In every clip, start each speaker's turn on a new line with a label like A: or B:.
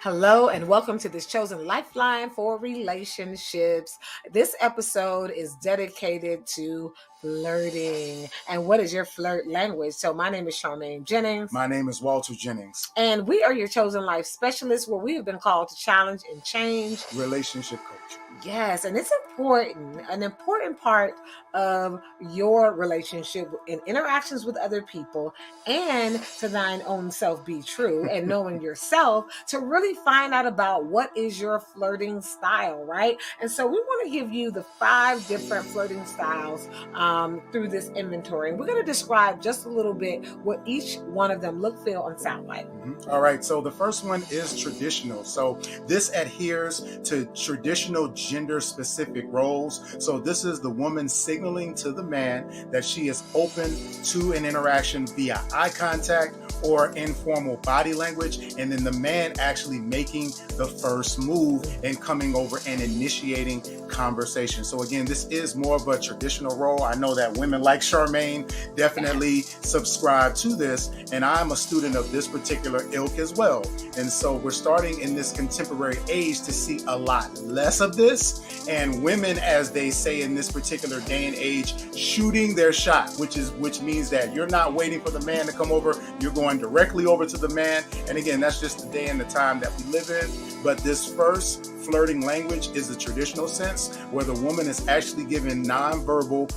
A: Hello and welcome to this chosen lifeline for relationships. This episode is dedicated to flirting. And what is your flirt language? So my name is Charmaine Jennings.
B: My name is Walter Jennings.
A: And we are your chosen life specialists where we have been called to challenge and change
B: Relationship coach.
A: Yes, and it's important, an important part of your relationship and interactions with other people, and to thine own self be true, and knowing yourself to really find out about what is your flirting style, right? And so we want to give you the 5 different flirting styles through this inventory. And we're going to describe just a little bit what each one of them look, feel, and sound like.
B: All right, so the first one is traditional. So this adheres to traditional gender-specific roles. So this is the woman signaling to the man that she is open to an interaction via eye contact or informal body language, and then the man actually making the first move and coming over and initiating conversation. So again, this is more of a traditional role. I know that women like Charmaine definitely subscribe to this, and I'm a student of this particular ilk as well. And so we're starting in this contemporary age to see a lot less of this, and women, as they say in this particular day and age, shooting their shot, which means that you're not waiting for the man to come over, you're going directly over to the man. And again, that's just the day and the time that we live in. But this first flirting language is the traditional sense, where the woman is actually given nonverbal,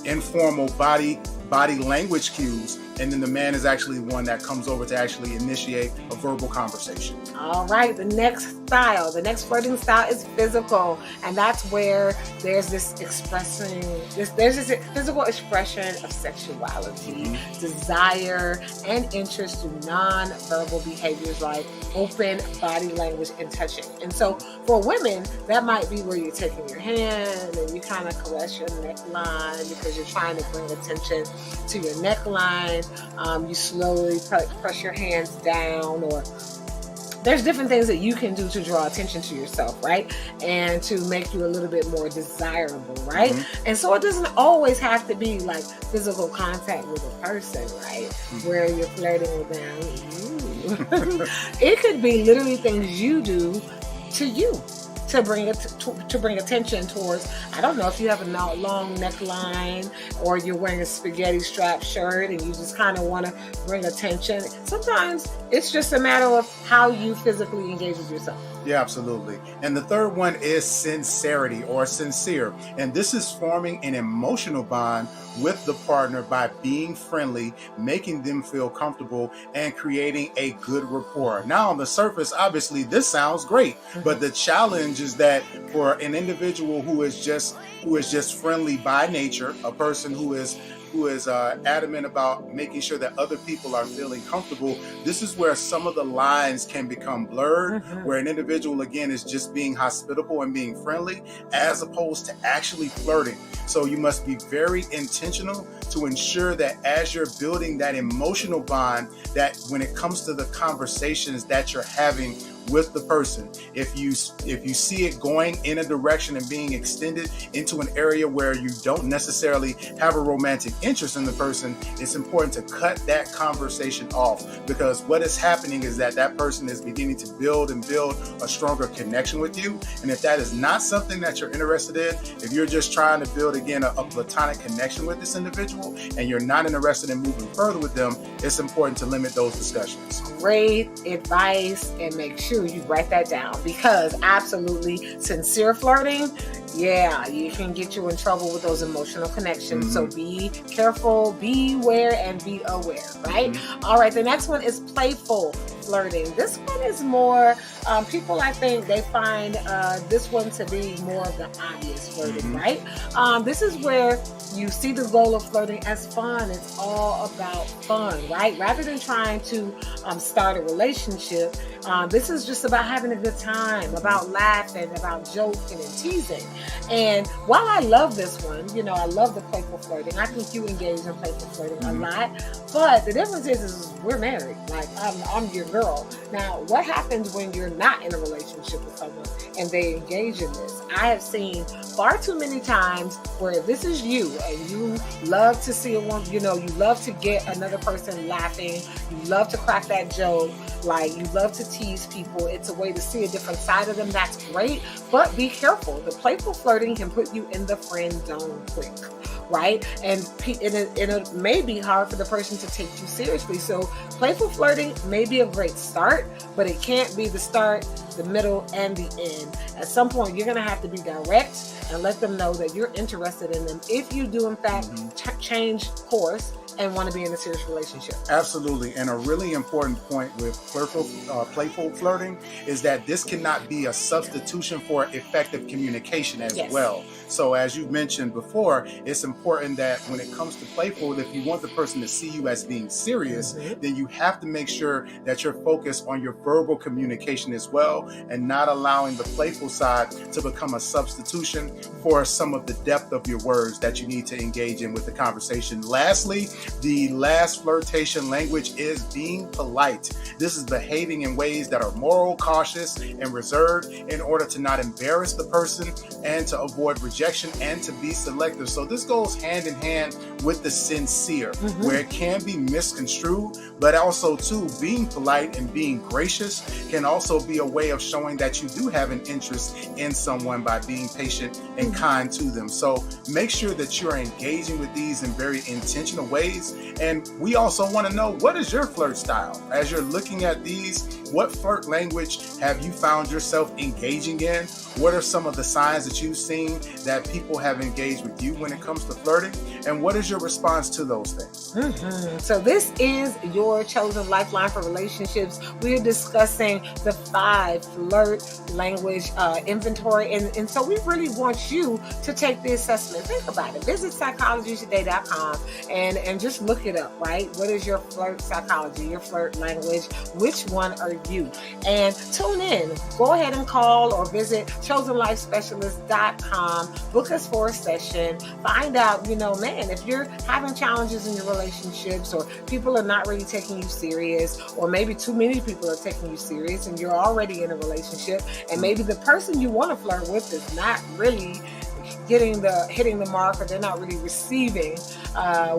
B: informal body language cues, and then the man is actually one that comes over to actually initiate a verbal conversation.
A: All right, the next flirting style is physical, and that's where there's this physical expression of sexuality, desire, and interest through non-verbal behaviors like open body language and touching. And so for women, that might be where you're taking your hand and you kind of caress your neckline because you're trying to bring attention to your neckline. You slowly press your hands down, or there's different things that you can do to draw attention to yourself, right? And to make you a little bit more desirable, right? And so it doesn't always have to be like physical contact with a person, right? Where you're flirting with them. It could be literally things you do to you to bring attention towards. I don't know if you have a long neckline or you're wearing a spaghetti strap shirt and you just kind of want to bring attention. Sometimes it's just a matter of how you physically engage with yourself.
B: Yeah, absolutely. And the third one is sincerity or sincere. And this is forming an emotional bond with the partner by being friendly, making them feel comfortable, and creating a good rapport. Now, on the surface, obviously, this sounds great, but the challenge is that for an individual who is just friendly by nature, a person who is adamant about making sure that other people are feeling comfortable, this is where some of the lines can become blurred, where an individual, again, is just being hospitable and being friendly as opposed to actually flirting. So you must be very intentional to ensure that as you're building that emotional bond, that when it comes to the conversations that you're having with the person, if you see it going in a direction and being extended into an area where you don't necessarily have a romantic interest in the person, it's important to cut that conversation off, because what is happening is that person is beginning to build a stronger connection with you. And if that is not something that you're interested in, if you're just trying to build, again, a platonic connection with this individual and you're not interested in moving further with them, it's important to limit those discussions.
A: Great advice, and make sure you write that down, because absolutely sincere flirting, yeah, you can get you in trouble with those emotional connections. So be careful, beware, and be aware, right? All right, the next one is playful flirting. This one is more, people, I think they find this one to be more of the obvious flirting, right? This is where you see the goal of flirting as fun. It's all about fun, right? Rather than trying to start a relationship, this is just about having a good time, about laughing, about joking and teasing. And while I love this one, I love the playful flirting. I think you engage in playful flirting a lot. But the difference is we're married. Like, I'm your girl. Now, what happens when you're not in a relationship with someone and they engage in this? I have seen far too many times where this is you and you love to see a woman, you love to get another person laughing. You love to crack that joke. Like, you love to tease people. It's a way to see a different side of them. That's great. But be careful. The playful flirting can put you in the friend zone quick. Right? And it may be hard for the person to take you seriously. So playful flirting may be a great start, but it can't be the start, the middle, and the end. At some point, you're going to have to be direct and let them know that you're interested in them if you do, in fact, change course and want to be in a serious relationship.
B: Absolutely. And a really important point with playful flirting is that this cannot be a substitution for effective communication as well. So as you mentioned before, it's important that when it comes to playful, if you want the person to see you as being serious, then you have to make sure that you're focused on your verbal communication as well, and not allowing the playful side to become a substitution for some of the depth of your words that you need to engage in with the conversation. Lastly, the last flirtation language is being polite. This is behaving in ways that are moral, cautious, and reserved in order to not embarrass the person and to avoid rejection and to be selective. So this goes hand in hand with the sincere, where it can be misconstrued, but also too, being polite and being gracious can also be a way of showing that you do have an interest in someone by being patient and kind to them. So make sure that you're engaging with these in very intentional ways. And we also want to know, what is your flirt style? As you're looking at these, what flirt language have you found yourself engaging in? What are some of the signs that you've seen that people have engaged with you when it comes to flirting? And what is your response to those things?
A: So this is your chosen lifeline for relationships. We're discussing the 5 flirt language inventory. And so we really want you to take the assessment. Think about it. Visit psychologytoday.com and just look it up, right? What is your flirt psychology, your flirt language? Which one are you? And tune in. Go ahead and call or visit chosenlifespecialist.com. Book us for a session. Find out, if you're having challenges in your relationships, or people are not really taking you serious, or maybe too many people are taking you serious and you're already in a relationship, and maybe the person you want to flirt with is not really hitting the mark, or they're not really receiving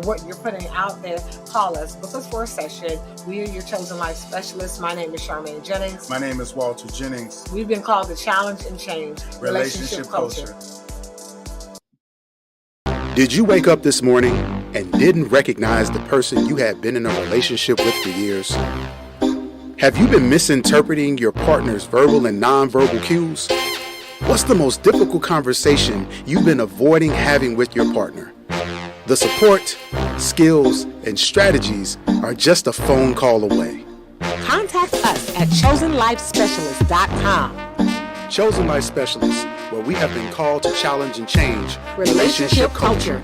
A: what you're putting out there, call us. Book us for a session. We are your chosen life specialists. My name is Charmaine Jennings.
B: My name is Walter Jennings.
A: We've been called to challenge and change relationship culture.
C: Did you wake up this morning and didn't recognize the person you had been in a relationship with for years? Have you been misinterpreting your partner's verbal and nonverbal cues? What's the most difficult conversation you've been avoiding having with your partner? The support, skills, and strategies are just a phone call away.
A: Contact us at chosenlifespecialist.com.
C: Chosen Life Specialists, where we have been called to challenge and change relationship culture.